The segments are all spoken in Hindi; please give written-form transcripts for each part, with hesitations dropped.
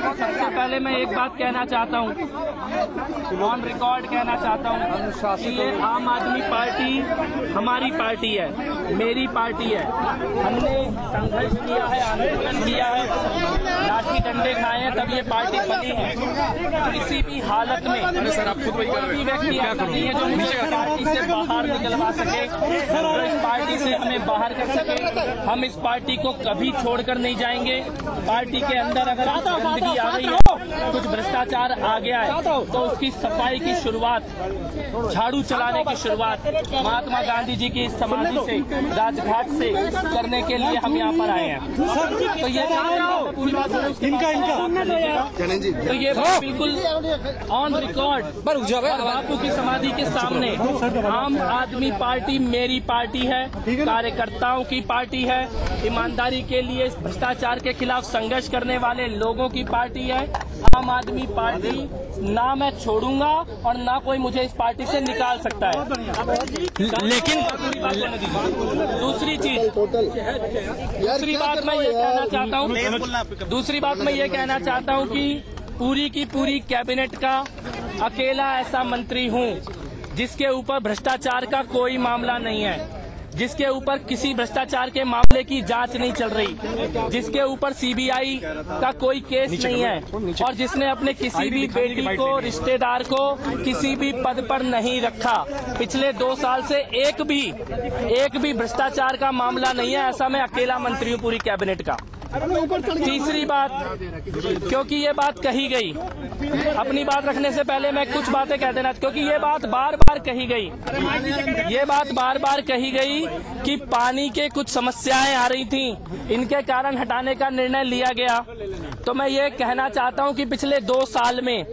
सबसे पहले मैं एक बात कहना चाहता हूँ, ऑन रिकॉर्ड कहना चाहता हूँ कि ये आम आदमी पार्टी हमारी पार्टी है, मेरी पार्टी है। हमने संघर्ष किया है, आंदोलन किया है, लाठी डंडे खाए हैं, तब ये पार्टी बनी है। किसी भी हालत में कोई भी व्यक्ति ऐसा नहीं है जो मुझे पार्टी से बाहर निकलवा सके, इस पार्टी से हमें बाहर कर सके। हम इस पार्टी को कभी छोड़कर नहीं जाएंगे। पार्टी के अंदर अगर गंदगी आ गई है, कुछ भ्रष्टाचार आ गया है, तो उसकी सफाई की शुरुआत, झाड़ू चलाने की शुरुआत महात्मा गांधी जी की समाधि से, राजघाट से करने के लिए हम यहाँ पर आए हैं। तो ये पूरी बात तो ये बिल्कुल ऑन रिकॉर्ड बापू की समाधि के सामने, आम आदमी पार्टी मेरी पार्टी है, कार्यकर्ताओं की पार्टी है, ईमानदारी के लिए भ्रष्टाचार के खिलाफ संघर्ष करने वाले लोगों की पार्टी है। आम आदमी पार्टी ना मैं छोड़ूंगा और ना कोई मुझे इस पार्टी से निकाल सकता है। लेकिन दूसरी बात मैं ये कहना चाहता हूँ कि पूरी की पूरी कैबिनेट का अकेला ऐसा मंत्री हूँ जिसके ऊपर भ्रष्टाचार का कोई मामला नहीं है, जिसके ऊपर किसी भ्रष्टाचार के मामले की जांच नहीं चल रही, जिसके ऊपर सीबीआई का कोई केस नहीं है, और जिसने अपने किसी भी बेटी को, रिश्तेदार को किसी भी पद पर नहीं रखा। पिछले 2 साल से एक भी भ्रष्टाचार का मामला नहीं है। ऐसा मैं अकेला मंत्री हूँ पूरी कैबिनेट का। तीसरी बात, क्योंकि ये बात कही गई, अपनी बात रखने से पहले मैं कुछ बातें कह देना, क्योंकि ये बात बार बार कही गई कि पानी के कुछ समस्याएं आ रही थी, इनके कारण हटाने का निर्णय लिया गया। तो मैं ये कहना चाहता हूं कि पिछले 2 साल में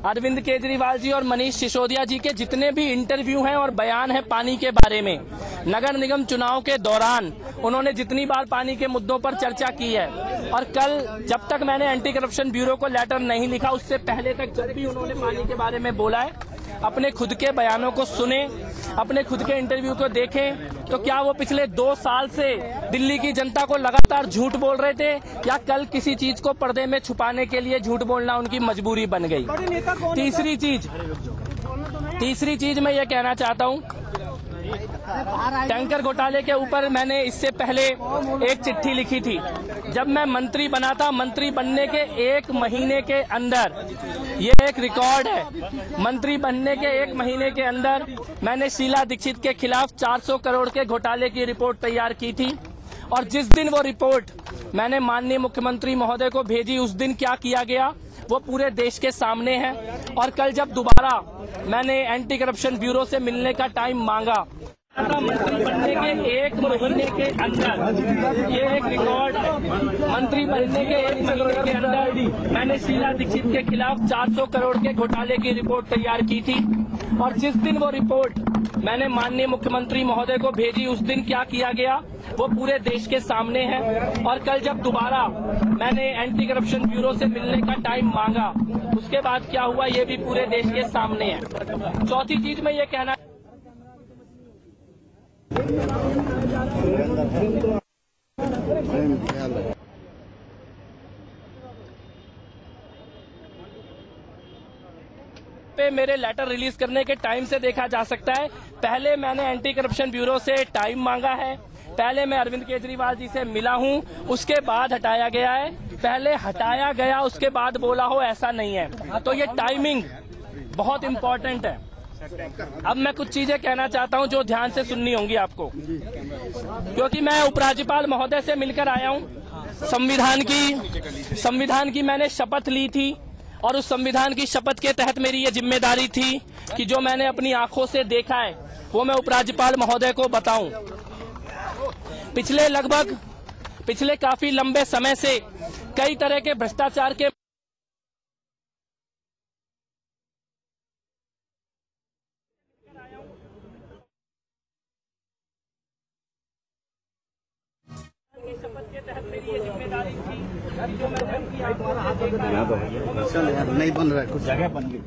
अरविंद केजरीवाल जी और मनीष सिसोदिया जी के जितने भी इंटरव्यू हैं और बयान है पानी के बारे में, नगर निगम चुनाव के दौरान उन्होंने जितनी बार पानी के मुद्दों पर चर्चा की है, और कल जब तक मैंने एंटी करप्शन ब्यूरो को लेटर नहीं लिखा उससे पहले तक जब भी उन्होंने पानी के बारे में बोला है, अपने खुद के बयानों को सुने, अपने खुद के इंटरव्यू को देखें, तो क्या वो पिछले 2 साल से दिल्ली की जनता को लगातार झूठ बोल रहे थे, या कल किसी चीज को पर्दे में छुपाने के लिए झूठ बोलना उनकी मजबूरी बन गई? तीसरी चीज मैं ये कहना चाहता हूँ, टैंकर घोटाले के ऊपर मैंने इससे पहले एक चिट्ठी लिखी थी। जब मैं मंत्री बना था, मंत्री बनने के 1 महीने के अंदर, ये एक रिकॉर्ड है, मंत्री बनने के 1 महीने के अंदर मैंने शीला दीक्षित के खिलाफ 400 करोड़ के घोटाले की रिपोर्ट तैयार की थी। और जिस दिन वो रिपोर्ट मैंने माननीय मुख्यमंत्री महोदय को भेजी, उस दिन क्या किया गया वो पूरे देश के सामने है। और कल जब दोबारा मैंने एंटी करप्शन ब्यूरो से मिलने का टाइम मांगा, मंत्री बनने के 1 महीने के अंदर, ये एक रिकॉर्ड है, मंत्री बनने के 1 महीने के अंदर मैंने शीला दीक्षित के खिलाफ 400 करोड़ के घोटाले की रिपोर्ट तैयार की थी। और जिस दिन वो रिपोर्ट मैंने माननीय मुख्यमंत्री महोदय को भेजी, उस दिन क्या किया गया वो पूरे देश के सामने है। और कल जब दोबारा मैंने एंटी करप्शन ब्यूरो से मिलने का टाइम मांगा, उसके बाद क्या हुआ ये भी पूरे देश के सामने है। चौथी चीज मैं ये कहना पे मेरे लेटर रिलीज करने के टाइम से देखा जा सकता है। पहले मैंने एंटी करप्शन ब्यूरो से टाइम मांगा है, पहले मैं अरविंद केजरीवाल जी से मिला हूं, उसके बाद हटाया गया है। पहले हटाया गया उसके बाद बोला हो, ऐसा नहीं है। तो ये टाइमिंग बहुत इम्पोर्टेंट है। अब मैं कुछ चीजें कहना चाहता हूं जो ध्यान से सुननी होंगी आपको, क्योंकि मैं उपराज्यपाल महोदय से मिलकर आया हूं। संविधान की मैंने शपथ ली थी, और उस संविधान की शपथ के तहत मेरी ये जिम्मेदारी थी कि जो मैंने अपनी आंखों से देखा है वो मैं उपराज्यपाल महोदय को बताऊं। पिछले काफी लंबे समय से कई तरह के भ्रष्टाचार के शपथ के तहत मेरी ये जिम्मेदारी थी कि जो मैंने अपनी आंखों से देखा है, नहीं बन रहा है, कुछ जगह बन गई।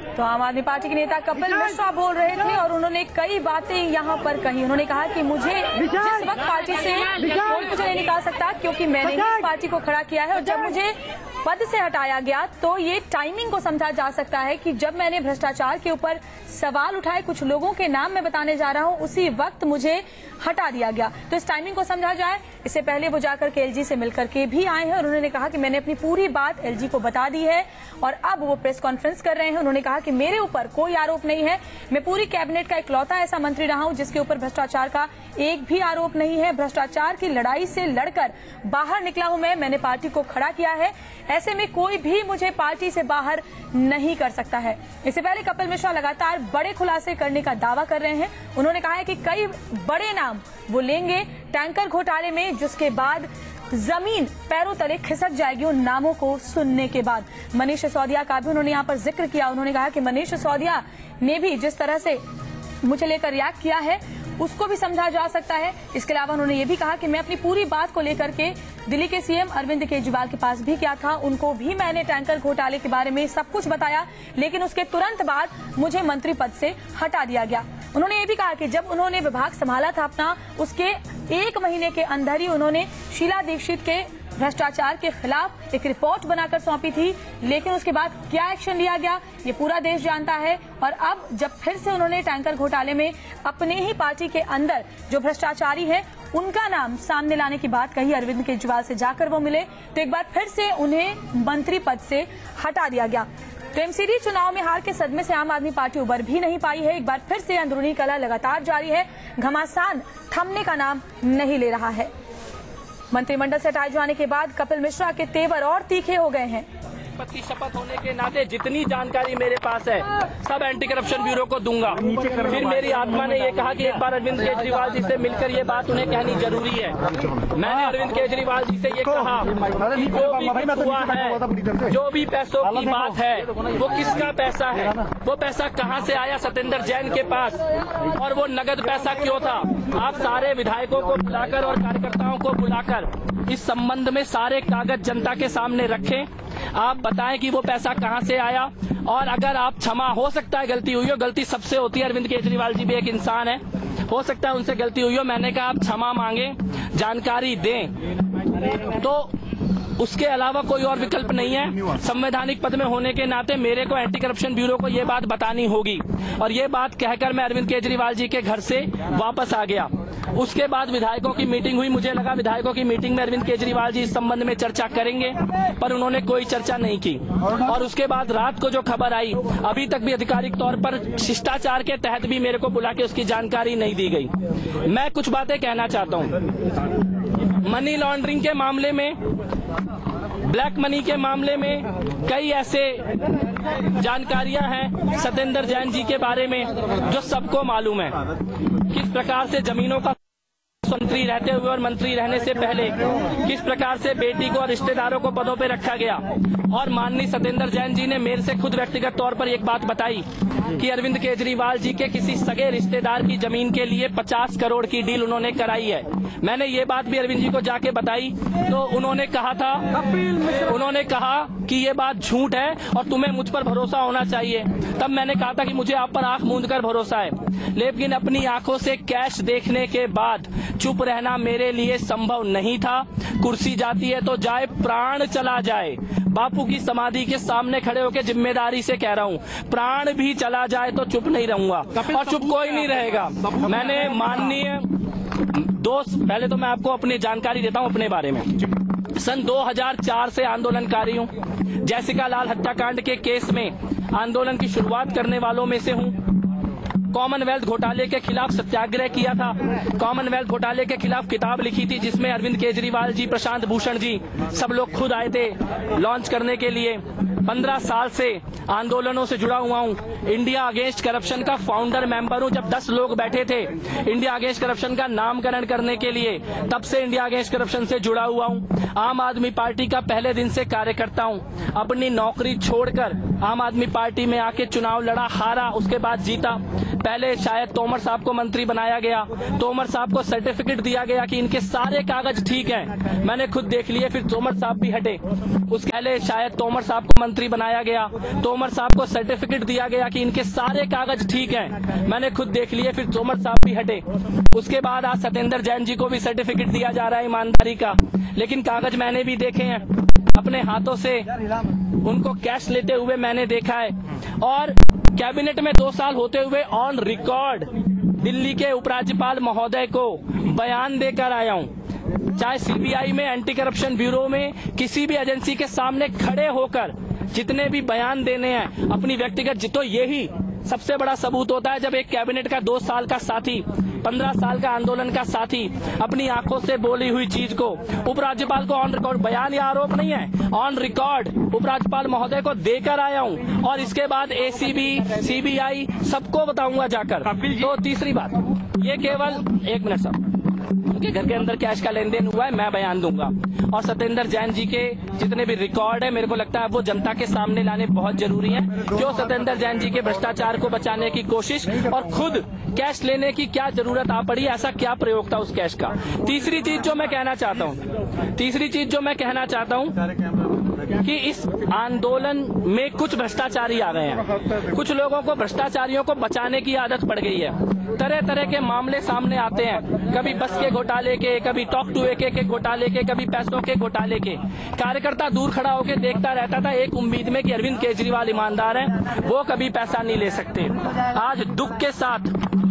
तो आम आदमी पार्टी के नेता कपिल मिश्रा बोल रहे थे और उन्होंने कई बातें यहाँ पर कही। उन्होंने कहा कि मुझे जिस वक्त पार्टी से कोई मुझे नहीं निकाल सकता क्योंकि मैंने इस पार्टी को खड़ा किया है और जब मुझे पद से हटाया गया तो ये टाइमिंग को समझा जा सकता है कि जब मैंने भ्रष्टाचार के ऊपर सवाल उठाए, कुछ लोगों के नाम मैं बताने जा रहा हूँ, उसी वक्त मुझे हटा दिया गया। तो इस टाइमिंग को समझा जाए। इससे पहले वो जाकर के एलजी से मिलकर के भी आए हैं और उन्होंने कहा कि मैंने अपनी पूरी बात एलजी को बता दी है और अब वो प्रेस कॉन्फ्रेंस कर रहे हैं। उन्होंने कहा कि मेरे ऊपर कोई आरोप नहीं है, मैं पूरी कैबिनेट का इकलौता ऐसा मंत्री रहा हूं जिसके ऊपर भ्रष्टाचार का एक भी आरोप नहीं है। भ्रष्टाचार की लड़ाई से लड़कर बाहर निकला हूं मैंने पार्टी को खड़ा किया है, ऐसे में कोई भी मुझे पार्टी से बाहर नहीं कर सकता है। इससे पहले कपिल मिश्रा लगातार बड़े खुलासे करने का दावा कर रहे हैं। उन्होंने कहा है कि कई बड़े नाम वो लेंगे टैंकर घोटाले में, जिसके बाद जमीन पैरों तले खिसक जाएगी उन नामों को सुनने के बाद। मनीष सिसोदिया का भी उन्होंने यहाँ पर जिक्र किया। उन्होंने कहा कि मनीष सिसोदिया ने भी जिस तरह से मुझे लेकर रिएक्ट किया है उसको भी समझा जा सकता है। इसके अलावा उन्होंने ये भी कहा कि मैं अपनी पूरी बात को लेकर के दिल्ली के सीएम अरविंद केजरीवाल के पास भी गया था, उनको भी मैंने टैंकर घोटाले के बारे में सब कुछ बताया, लेकिन उसके तुरंत बाद मुझे मंत्री पद से हटा दिया गया। उन्होंने ये भी कहा कि जब उन्होंने विभाग संभाला था अपना, उसके 1 महीने के अंदर ही उन्होंने शीला दीक्षित के भ्रष्टाचार के खिलाफ एक रिपोर्ट बनाकर सौंपी थी, लेकिन उसके बाद क्या एक्शन लिया गया ये पूरा देश जानता है। और अब जब फिर से उन्होंने टैंकर घोटाले में अपने ही पार्टी के अंदर जो भ्रष्टाचारी है उनका नाम सामने लाने की बात कही, अरविंद केजरीवाल से जाकर वो मिले, तो एक बार फिर से उन्हें मंत्री पद से हटा दिया गया। तो एमसीडी चुनाव में हार के सदमे से आम आदमी पार्टी उबर भी नहीं पाई है। एक बार फिर से अंदरूनी कलह लगातार जारी है, घमासान थमने का नाम नहीं ले रहा है। मंत्रिमंडल से हटाए जाने के बाद कपिल मिश्रा के तेवर और तीखे हो गए हैं। की शपथ होने के नाते जितनी जानकारी मेरे पास है सब एंटी करप्शन ब्यूरो को दूंगा। फिर मेरी आत्मा ने ये कहा कि एक बार अरविंद केजरीवाल जी से मिलकर ये बात उन्हें कहनी जरूरी है। मैंने अरविंद केजरीवाल जी से ये कहा कि जो भी कुछ हुआ है, जो भी पैसों की बात है, वो किसका पैसा है, वो पैसा कहाँ से आया सतेंद्र जैन के पास, और वो नगद पैसा क्यों था। आप सारे विधायकों को बुलाकर और कार्यकर्ताओं को बुलाकर इस संबंध में सारे कागज जनता के सामने रखें। आप बताएं कि वो पैसा कहां से आया, और अगर आप क्षमा, हो सकता है गलती हुई हो, गलती सबसे होती है, अरविंद केजरीवाल जी भी एक इंसान है, हो सकता है उनसे गलती हुई हो, मैंने कहा आप क्षमा मांगे, जानकारी दें, तो उसके अलावा कोई और विकल्प नहीं है। संवैधानिक पद में होने के नाते मेरे को एंटी करप्शन ब्यूरो को ये बात बतानी होगी, और ये बात कहकर मैं अरविंद केजरीवाल जी के घर से वापस आ गया। उसके बाद विधायकों की मीटिंग हुई, मुझे लगा विधायकों की मीटिंग में अरविंद केजरीवाल जी इस संबंध में चर्चा करेंगे, पर उन्होंने कोई चर्चा नहीं की। और उसके बाद रात को जो खबर आई, अभी तक भी आधिकारिक तौर पर शिष्टाचार के तहत भी मेरे को बुला के उसकी जानकारी नहीं दी गई। मैं कुछ बातें कहना चाहता हूँ। मनी लॉन्ड्रिंग के मामले में, ब्लैक मनी के मामले में कई ऐसे जानकारियां हैं सतेंद्र जैन जी के बारे में जो सबको मालूम है। किस प्रकार से जमीनों का मंत्री रहते हुए और मंत्री रहने से पहले किस प्रकार से बेटी को और रिश्तेदारों को पदों पे रखा गया। और माननीय सतेंद्र जैन जी ने मेरे से खुद व्यक्तिगत तौर पर एक बात बताई कि अरविंद केजरीवाल जी के किसी सगे रिश्तेदार की जमीन के लिए 50 करोड़ की डील उन्होंने कराई है। मैंने ये बात भी अरविंद जी को जाके बताई, तो उन्होंने कहा कि ये बात झूठ है और तुम्हें मुझ पर भरोसा होना चाहिए। तब मैंने कहा था कि मुझे आप पर आंख मूंद कर भरोसा है, लेकिन अपनी आंखों से कैश देखने के बाद चुप रहना मेरे लिए संभव नहीं था। कुर्सी जाती है तो जाए, प्राण चला जाए, बापू की समाधि के सामने खड़े होकर जिम्मेदारी से कह रहा हूँ, प्राण भी चला जाए तो चुप नहीं रहूंगा, और चुप कोई नहीं रहेगा। मैंने माननीय दोस्त, पहले तो मैं आपको अपनी जानकारी देता हूँ अपने बारे में। सन 2004 से आंदोलनकारी हूँ। जैसिका लाल हत्याकांड के केस में आंदोलन की शुरुआत करने वालों में से हूँ। कॉमनवेल्थ घोटाले के खिलाफ सत्याग्रह किया था, कॉमनवेल्थ घोटाले के खिलाफ किताब लिखी थी जिसमें अरविंद केजरीवाल जी, प्रशांत भूषण जी, सब लोग खुद आए थे लॉन्च करने के लिए। 15 साल से आंदोलनों से जुड़ा हुआ हूँ। इंडिया अगेंस्ट करप्शन का फाउंडर मेंबर हूँ। जब 10 लोग बैठे थे इंडिया अगेंस्ट करप्शन का नामकरण करने के लिए, तब से इंडिया अगेंस्ट करप्शन से जुड़ा हुआ हूँ। आम आदमी पार्टी का पहले दिन से कार्यकर्ता हूँ। अपनी नौकरी छोड़कर आम आदमी पार्टी में आके चुनाव लड़ा, हारा, उसके बाद जीता। पहले शायद तोमर साहब को मंत्री बनाया गया, तोमर साहब को सर्टिफिकेट दिया गया कि इनके सारे कागज ठीक हैं, मैंने खुद देख लिए, फिर तोमर साहब भी हटे। उसके पहले शायद तोमर साहब को मंत्री मंत्री बनाया गया, तोमर साहब को सर्टिफिकेट दिया गया कि इनके सारे कागज ठीक हैं। मैंने खुद देख लिए, फिर तोमर साहब भी हटे। उसके बाद आज सत्येंद्र जैन जी को भी सर्टिफिकेट दिया जा रहा है ईमानदारी का, लेकिन कागज मैंने भी देखे हैं, अपने हाथों से उनको कैश लेते हुए मैंने देखा है। और कैबिनेट में 2 साल होते हुए ऑन रिकॉर्ड दिल्ली के उपराज्यपाल महोदय को बयान देकर आया हूं, चाहे सीबीआई में, एंटी करप्शन ब्यूरो में, किसी भी एजेंसी के सामने खड़े होकर जितने भी बयान देने हैं अपनी व्यक्तिगत, तो यही सबसे बड़ा सबूत होता है जब एक कैबिनेट का 2 साल का साथी, 15 साल का आंदोलन का साथी अपनी आंखों से बोली हुई चीज को उपराज्यपाल को ऑन रिकॉर्ड, बयान या आरोप नहीं है, ऑन रिकॉर्ड उपराज्यपाल महोदय को देकर आया हूं। और इसके बाद एसीबी, सीबीआई सबको बताऊंगा जाकर। तो तीसरी बात, ये केवल 1 मिनट साहब, उनके घर के अंदर कैश का लेन देन हुआ है, मैं बयान दूंगा। और सत्येंद्र जैन जी के जितने भी रिकॉर्ड है, मेरे को लगता है वो जनता के सामने लाने बहुत जरूरी है। क्यों सत्येंद्र जैन जी के भ्रष्टाचार को बचाने की कोशिश और खुद कैश लेने की क्या जरूरत आ पड़ी, ऐसा क्या प्रयोग था उस कैश का। तीसरी चीज जो मैं कहना चाहता हूं कि इस आंदोलन में कुछ भ्रष्टाचारी आ गए हैं, कुछ लोगों को भ्रष्टाचारियों को बचाने की आदत पड़ गई है। तरह तरह के मामले सामने आते हैं, कभी बस के घोटाले के, कभी टॉक टू AK के घोटाले के, कभी पैसों के घोटाले के। कार्यकर्ता दूर खड़ा होकर देखता रहता था एक उम्मीद में कि अरविंद केजरीवाल ईमानदार हैं, वो कभी पैसा नहीं ले सकते। आज दुख के साथ,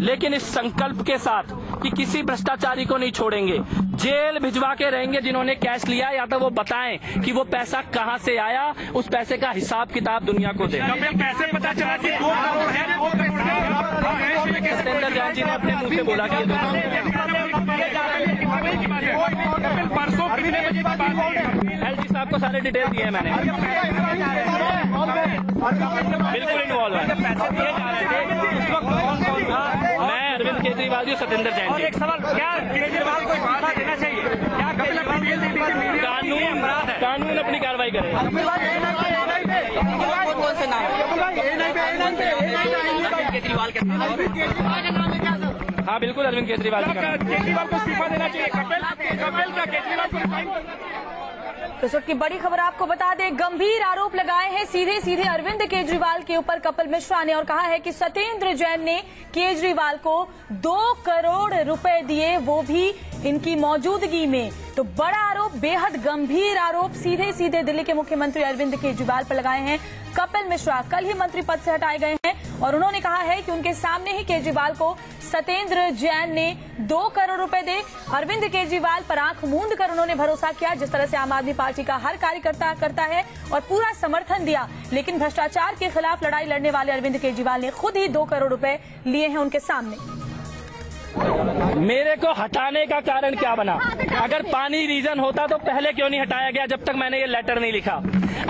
लेकिन इस संकल्प के साथ कि किसी भ्रष्टाचारी को नहीं छोड़ेंगे, जेल भिजवा के रहेंगे जिन्होंने कैश लिया, या तो वो बताएं कि वो पैसा कहां से आया, उस पैसे का हिसाब किताब दुनिया को दे। कैसे पता चला कि 2 करोड़ है? सत्येंद्र जैन जी ने अपने मुंह से बोला कि LG साहब को सारे डिटेल दिए मैंने, बिल्कुल इन्वॉल्व है। इस वक्त कौन था? मैं, अरविंद केजरीवाल जी, सत्येंद्र जैन जी। एक सवाल, क्या केजरीवाल को इस्तीफा देना चाहिए? क्या कानून अपनी कार्रवाई करे। कौन से नाम? केजरीवाल के हाँ बिल्कुल, अरविंद केजरीवाल जी का। केजरीवाल को इस्तीफा देना चाहिए। कपिल का केजरीवाल को रिजाइन। तो इस वक्त की बड़ी खबर आपको बता दें, गंभीर आरोप लगाए हैं सीधे अरविंद केजरीवाल के ऊपर कपिल मिश्रा ने, और कहा है कि सत्येंद्र जैन ने केजरीवाल को 2 करोड़ रुपए दिए, वो भी इनकी मौजूदगी में। तो बड़ा आरोप, बेहद गंभीर आरोप सीधे दिल्ली के मुख्यमंत्री अरविंद केजरीवाल पर लगाए हैं कपिल मिश्रा। कल ही मंत्री पद से हटाए गए हैं और उन्होंने कहा है कि उनके सामने ही केजरीवाल को सत्येंद्र जैन ने 2 करोड़ रुपए दे। अरविंद केजरीवाल पर आंख मूंद कर उन्होंने भरोसा किया, जिस तरह से आम आदमी पार्टी का हर कार्यकर्ता करता है, और पूरा समर्थन दिया। लेकिन भ्रष्टाचार के खिलाफ लड़ाई लड़ने वाले अरविंद केजरीवाल ने खुद ही 2 करोड़ रुपए लिए हैं उनके सामने। मेरे को हटाने का कारण क्या बना? अगर पानी रीजन होता तो पहले क्यों नहीं हटाया गया जब तक मैंने ये लेटर नहीं लिखा?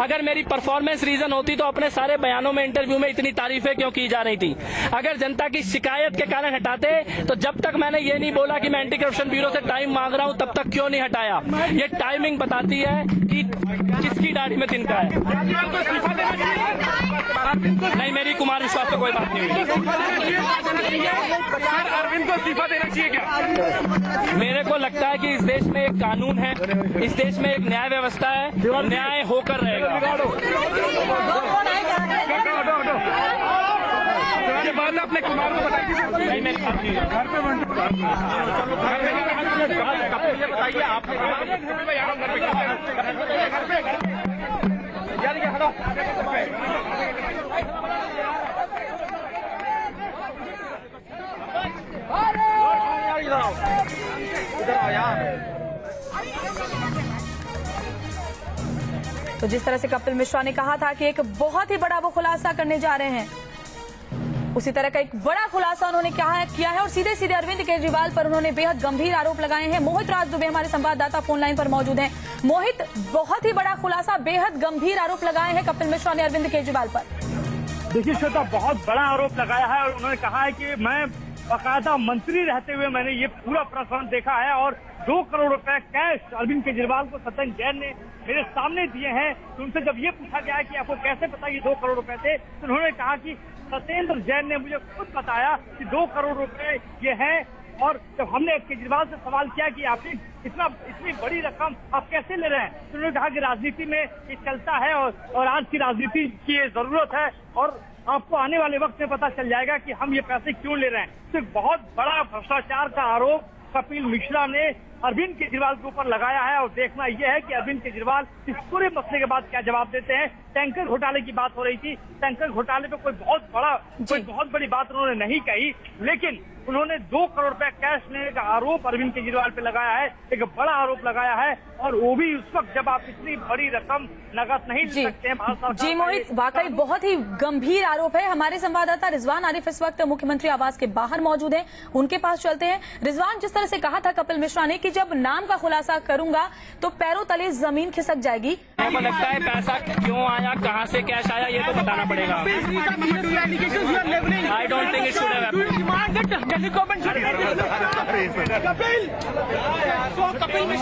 अगर मेरी परफॉर्मेंस रीजन होती तो अपने सारे बयानों में, इंटरव्यू में इतनी तारीफें क्यों की जा रही थी? अगर जनता की शिकायत के कारण हटाते तो जब तक मैंने ये नहीं बोला कि मैं एंटी करप्शन ब्यूरो से टाइम मांग रहा हूं तब तक क्यों नहीं हटाया? ये टाइमिंग बताती है कि किसकी दाढ़ी में तिनका है। नहीं, मेरी कुमार विश्वास तो कोई बात नहीं हुई। अरविंद को इस्तीफा देना चाहिए क्या? मेरे को लगता है कि इस देश में एक कानून है, इस देश में एक न्याय व्यवस्था है, न्याय होकर रहेगा। ये बात अपने कुमार को बताइए। नहीं, मेरी बात नहीं है। घर पे बताइए आप। तो जिस तरह से कपिल मिश्रा ने कहा था कि एक बहुत ही बड़ा वो खुलासा करने जा रहे हैं, उसी तरह का एक बड़ा खुलासा उन्होंने किया है और सीधे अरविंद केजरीवाल पर उन्होंने बेहद गंभीर आरोप लगाए हैं। मोहित राज दुबे हमारे संवाददाता फोन लाइन पर मौजूद हैं। मोहित, बहुत ही बड़ा खुलासा, बेहद गंभीर आरोप लगाए हैं कपिल मिश्रा ने अरविंद केजरीवाल पर। देखिए श्वेता, बहुत बड़ा आरोप लगाया है और उन्होंने कहा है कि मैं बाकायदा मंत्री रहते हुए मैंने ये पूरा प्रकरण देखा है और 2 करोड़ रुपए कैश अरविंद केजरीवाल को सत्येंद्र जैन ने मेरे सामने दिए हैं। तो उनसे जब ये पूछा गया कि आपको कैसे पता ये 2 करोड़ रुपए थे, तो उन्होंने कहा कि सत्येंद्र जैन ने मुझे खुद बताया कि 2 करोड़ रुपए ये हैं और जब हमने केजरीवाल से सवाल किया कि आप इतनी बड़ी रकम आप कैसे ले रहे हैं, तो उन्होंने कहा कि राजनीति में ये चलता है और आज की राजनीति की ये जरूरत है और आपको आने वाले वक्त में पता चल जाएगा कि हम ये पैसे क्यों ले रहे हैं। तो एक बहुत बड़ा भ्रष्टाचार का आरोप कपिल मिश्रा ने अरविंद केजरीवाल के ऊपर लगाया है और देखना यह है कि अरविंद केजरीवाल इस पूरे मसले के बाद क्या जवाब देते हैं। टैंकर घोटाले की बात हो रही थी, टैंकर घोटाले पे कोई बहुत बड़ी बात उन्होंने नहीं कही, लेकिन उन्होंने 2 करोड़ रुपए कैश लेने का आरोप अरविंद केजरीवाल पे लगाया है, एक बड़ा आरोप लगाया है और वो भी उस वक्त जब आप इतनी बड़ी रकम नकद नहीं ले सकते हैं। जी मोहित, वाकई बहुत ही गंभीर आरोप है। हमारे संवाददाता रिजवान आरिफ इस वक्त मुख्यमंत्री आवास के बाहर मौजूद हैं, उनके पास चलते हैं। रिजवान, जिस तरह से कहा था कपिल मिश्रा ने कि जब नाम का खुलासा करूंगा तो पैरों तले जमीन खिसक जाएगी, मेरे को लगता है पैसा क्यों आया, कहाँ से कैश आया, ये तो बताना पड़ेगा। I don't think it should have happened.